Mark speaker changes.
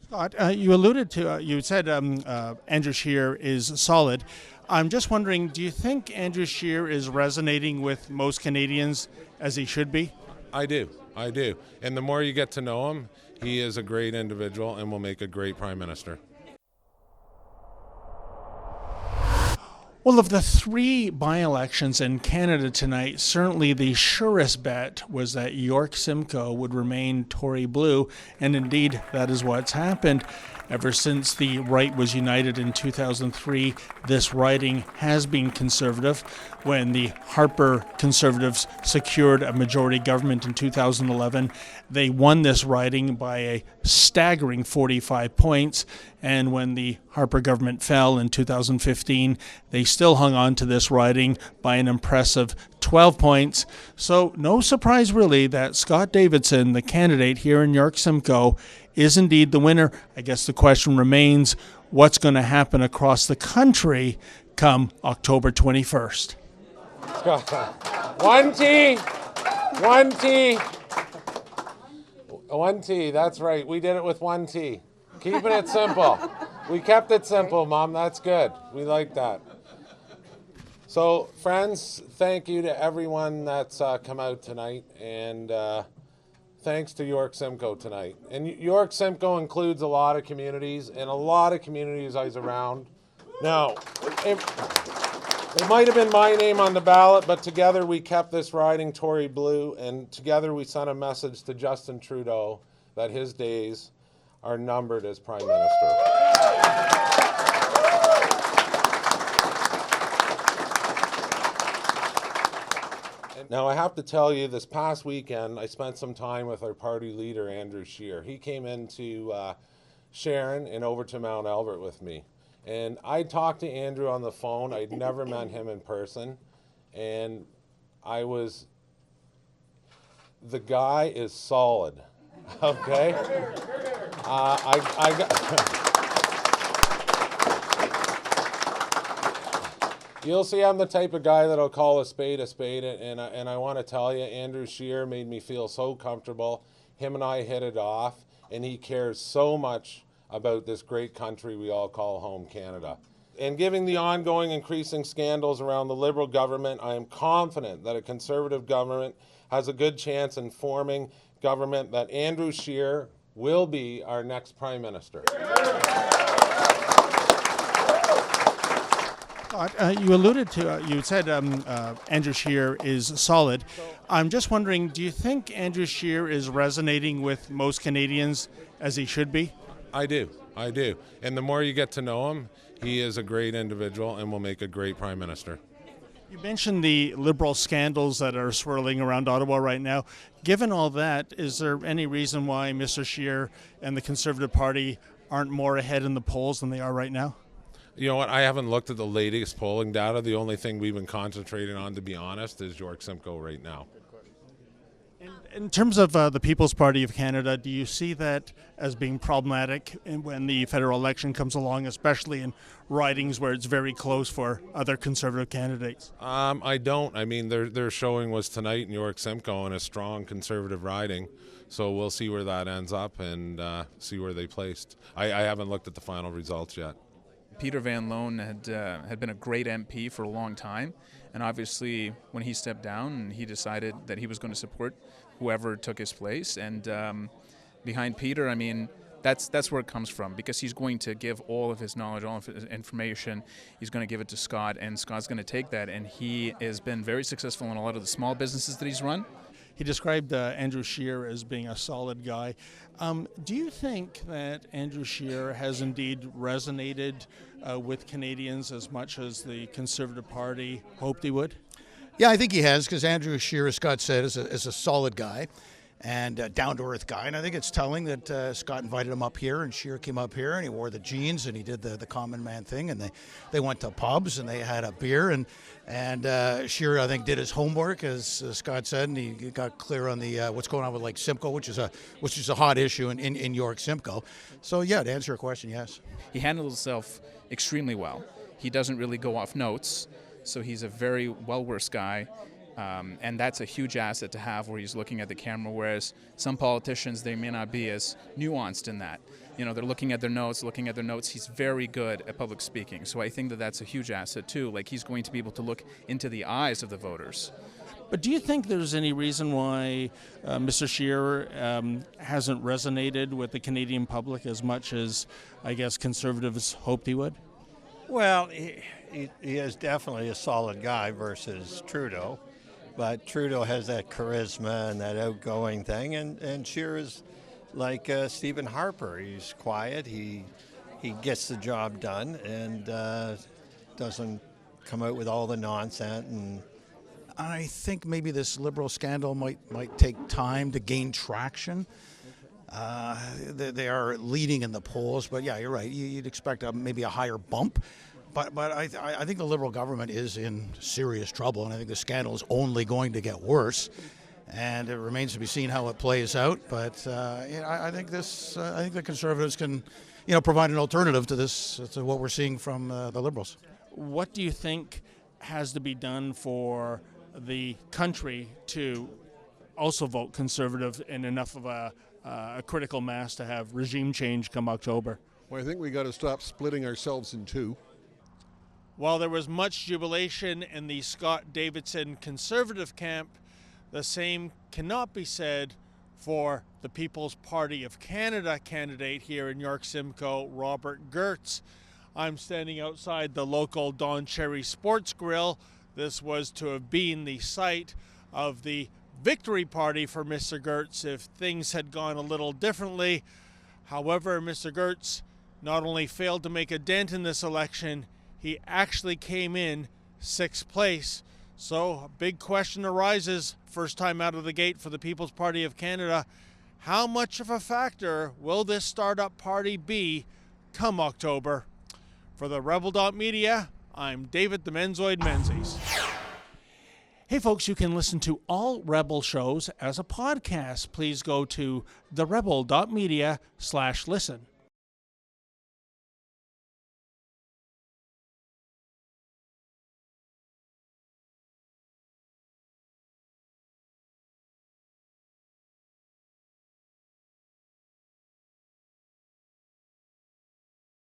Speaker 1: Scott, you alluded to, you said Andrew Scheer is solid. I'm just wondering, do you think Andrew Scheer is resonating with most Canadians as he should be?
Speaker 2: I do. And the more you get to know him, he is a great individual and will make a great prime minister.
Speaker 1: Well, of the three by-elections in Canada tonight, certainly the surest bet was that York-Simcoe would remain Tory blue, and indeed that is what's happened. Ever since the right was united in 2003, this riding has been conservative. When the Harper Conservatives secured a majority government in 2011, they won this riding by a staggering 45 points. And when the Harper government fell in 2015, they still hung on to this riding by an impressive 12 points. So no surprise really that Scott Davidson, the candidate here in York-Simcoe, is indeed the winner. I guess the question remains, what's going to happen across the country come October 21st?
Speaker 2: One T. One T. One T, that's right. We did it with one T. Keeping it simple. We kept it simple, Mom. That's good. We like that. So, friends, thank you to everyone that's come out tonight, and thanks to York-Simcoe tonight. And York-Simcoe includes a lot of communities, and a lot of communities I was around. Now, it might have been my name on the ballot, but together we kept this riding Tory blue, and together we sent a message to Justin Trudeau that his days are numbered as Prime Minister. Now, I have to tell you, this past weekend, I spent some time with our party leader, Andrew Scheer. He came into Sharon and over to Mount Albert with me. And I talked to Andrew on the phone. I'd never met him in person. And the guy is solid, okay? I got... You'll see I'm the type of guy that'll call a spade, and I want to tell you, Andrew Scheer made me feel so comfortable. Him and I hit it off, and he cares so much about this great country we all call home, Canada. And given the ongoing increasing scandals around the Liberal government, I am confident that a Conservative government has a good chance in forming government, that Andrew Scheer will be our next Prime Minister.
Speaker 1: You alluded to, you said Andrew Scheer is solid. I'm just wondering, do you think Andrew Scheer is resonating with most Canadians as he should be?
Speaker 2: I do. And the more you get to know him, he is a great individual and will make a great Prime Minister.
Speaker 1: You mentioned the Liberal scandals that are swirling around Ottawa right now. Given all that, is there any reason why Mr. Scheer and the Conservative Party aren't more ahead in the polls than they are right now?
Speaker 2: You know what? I haven't looked at the latest polling data. The only thing we've been concentrating on, to be honest, is York-Simcoe right now.
Speaker 1: In terms of the People's Party of Canada, do you see that as being problematic when the federal election comes along, especially in ridings where it's very close for other Conservative candidates?
Speaker 2: I don't. I mean, their showing was tonight in York-Simcoe in a strong Conservative riding. So we'll see where that ends up and see where they placed. I haven't looked at the final results yet.
Speaker 3: Peter Van Loan had been a great MP for a long time, and obviously when he stepped down, he decided that he was going to support whoever took his place. And behind Peter, I mean, that's where it comes from, because he's going to give all of his knowledge, all of his information. He's going to give it to Scott, and Scott's going to take that. And he has been very successful in a lot of the small businesses that he's run.
Speaker 1: He described Andrew Scheer as being a solid guy. Do you think that Andrew Scheer has indeed resonated with Canadians as much as the Conservative Party hoped he would?
Speaker 4: Yeah, I think he has, because Andrew Scheer, as Scott said, is a solid guy and a down-to-earth guy. And I think it's telling that Scott invited him up here, and Scheer came up here, and he wore the jeans, and he did the common man thing, and they went to pubs, and they had a beer, and Scheer, I think, did his homework, as Scott said, and he got clear on the what's going on with, like, Simcoe, which is a hot issue in York-Simcoe. So, yeah, to answer your question, yes.
Speaker 3: He handled himself extremely well. He doesn't really go off notes, so he's a very well-versed guy. And that's a huge asset to have, where he's looking at the camera, whereas some politicians, they may not be as nuanced in that. they're looking at their notes. He's very good at public speaking. So I think that that's a huge asset too. Like, he's going to be able to look into the eyes of the voters.
Speaker 1: But do you think there's any reason why Mr. Scheer hasn't resonated with the Canadian public as much as, I guess, Conservatives hoped he would?
Speaker 5: Well, he is definitely a solid guy versus Trudeau, but Trudeau has that charisma and that outgoing thing, and Scheer is like Stephen Harper. He's quiet, he gets the job done, and doesn't come out with all the nonsense. And
Speaker 4: I think maybe this Liberal scandal might take time to gain traction. They are leading in the polls, but yeah, you're right. You'd expect maybe a higher bump. But I think the Liberal government is in serious trouble, and I think the scandal is only going to get worse. And it remains to be seen how it plays out. But I think the Conservatives can, provide an alternative to this, to what we're seeing from the Liberals.
Speaker 1: What do you think has to be done for the country to also vote Conservative in enough of a critical mass to have regime change come October?
Speaker 6: Well, I think we got to stop splitting ourselves in two.
Speaker 1: While there was much jubilation in the Scott Davidson Conservative camp, the same cannot be said for the People's Party of Canada candidate here in York-Simcoe, Robert Gertz. I'm standing outside the local Don Cherry Sports Grill. This was to have been the site of the victory party for Mr. Gertz if things had gone a little differently. However, Mr. Gertz not only failed to make a dent in this election, he actually came in 6th place. So a big question arises, first time out of the gate for the People's Party of Canada. How much of a factor will this startup party be come October? For the Rebel.media, I'm David the Menzoid Menzies. Hey folks, you can listen to all Rebel shows as a podcast. Please go to therebel.media/listen.